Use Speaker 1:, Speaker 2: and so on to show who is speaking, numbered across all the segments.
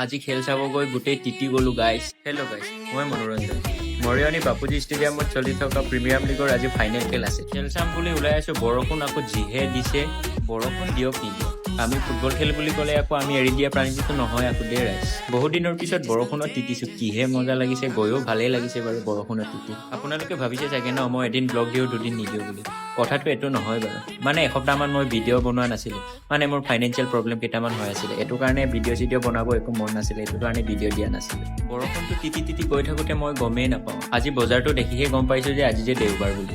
Speaker 1: আজি খেল চাব গৈ গোটেই তিতি গ'লো গাইছ। হেল্ল' গাইছ, মই মনোৰঞ্জন। মৰিয়নি বাপুজি ষ্টেডিয়ামত চলি থকা প্ৰিমিয়াৰ লীগৰ আজি ফাইনেল খেল আছে। খেল চাম বুলি ওলাই আছো, বৰষুণ আকৌ যিহে দিছে। বৰষুণ দিয়ক নিদিয়ক, আমি ফুটবল খেল বুলি ক'লে আকৌ আমি এৰি দিয়া প্ৰাণীটো নহয় আকৌ দেই ৰাইজ। বহুত দিনৰ পিছত বৰষুণত তিতিছো, কিহে মজা লাগিছে। গৈও ভালেই লাগিছে বাৰু বৰষুণত তিতি। আপোনালোকে ভাবিছে চাগে ন মই এদিন ব্লগ দিওঁ দুদিন নিদিওঁ বুলি। কথাটো এইটো নহয় বাৰু। মানে এসপ্তাহমান মই ভিডিঅ' বনোৱা নাছিলোঁ। মানে মোৰ ফাইনেন্সিয়েল প্ৰব্লেম কেইটামান হৈ আছিলে, এইটো কাৰণে ভিডিঅ' চিডিঅ' বনাব একো মন নাছিলে, এইটো কাৰণে ভিডিঅ' দিয়া নাছিলোঁ। বৰষুণটো তিতি তিতি গৈ থাকোঁতে মই গমেই নাপাওঁ। আজি বজাৰটো দেখিহে গম পাইছোঁ যে আজি যে দেওবাৰ বুলি।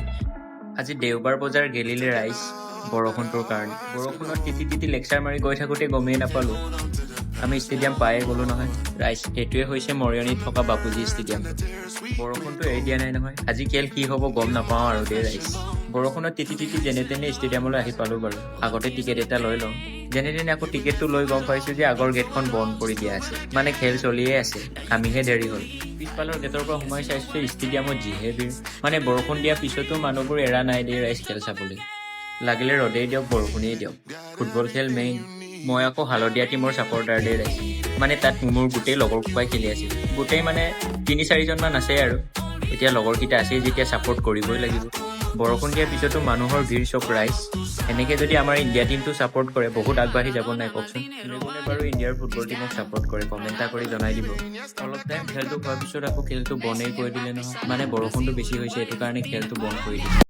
Speaker 1: আজি দেওবাৰ বজাৰ গেলিলে ৰাইজ বৰষুণটোৰ কাৰণে। বৰষুণত তিতি তিতি লেকচাৰ মাৰি গৈ থাকোঁতে গমেই নাপালোঁ আমি ষ্টেডিয়াম পায়ে গ'লোঁ নহয় ৰাইজ। সেইটোৱে হৈছে মৰিয়নিত থকা বাপুজি ষ্টেডিয়াম। বৰষুণটো এৰি দিয়া নাই নহয়। আজি খেল কি হ'ব গম নাপাওঁ আৰু দেই ৰাইজ। বৰষুণত তিতি তিতি যেনে তেনে ষ্টেডিয়ামলৈ আহি পালোঁ বাৰু। আগতে টিকেট এটা লৈ লওঁ। যেনে তেনে আকৌ টিকেটটো লৈ গম পাইছোঁ যে আগৰ গেটখন বন্ধ কৰি দিয়া আছে। মানে খেল চলিয়ে আছে, আমিহে দেৰি হ'ল। পিছফালৰ গেটৰ পৰা সোমাই চাইছোঁ ষ্টেডিয়ামত যিহে ভিৰ। মানে বৰষুণ দিয়াৰ পিছতো মানুহবোৰ এৰা নাই দেই ৰাইজ খেল চাবলৈ। লাগিলে ৰ'দেই দিয়ক বৰষুণেই দিয়ক, ফুটবল খেল মেইন। মই আকৌ হালধীয়া টীমৰ ছাপৰ্টাৰ দেই ৰাইজ। মানে তাত মোৰ গোটেই লগৰ সোপাই খেলি আছিল। গোটেই মানে 3-4জনমান আছে আৰু। এতিয়া লগৰকেইটা আছেই যেতিয়া ছাপৰ্ট কৰিবই লাগিব। বৰষুণ দিয়াৰ পিছতো মানুহৰ ভিৰ চক ৰাইজ। এনেকৈ যদি আমাৰ ইণ্ডিয়া টীমটো ছাপৰ্ট কৰে বহুত আগবাঢ়ি যাব নাই কওকচোন। কোনে কোনে বাৰু ইণ্ডিয়াৰ ফুটবল টীমক ছাপৰ্ট কৰে কমেণ্ট এটা কৰি জনাই দিব। অলপ টাইম খেলটো হোৱাৰ পিছত আকৌ খেলটো বন্ধেই কৰি দিলে নহয়। মানে বৰষুণটো বেছি হৈছে এইটো কাৰণে খেলটো বন্ধ কৰি দিলে।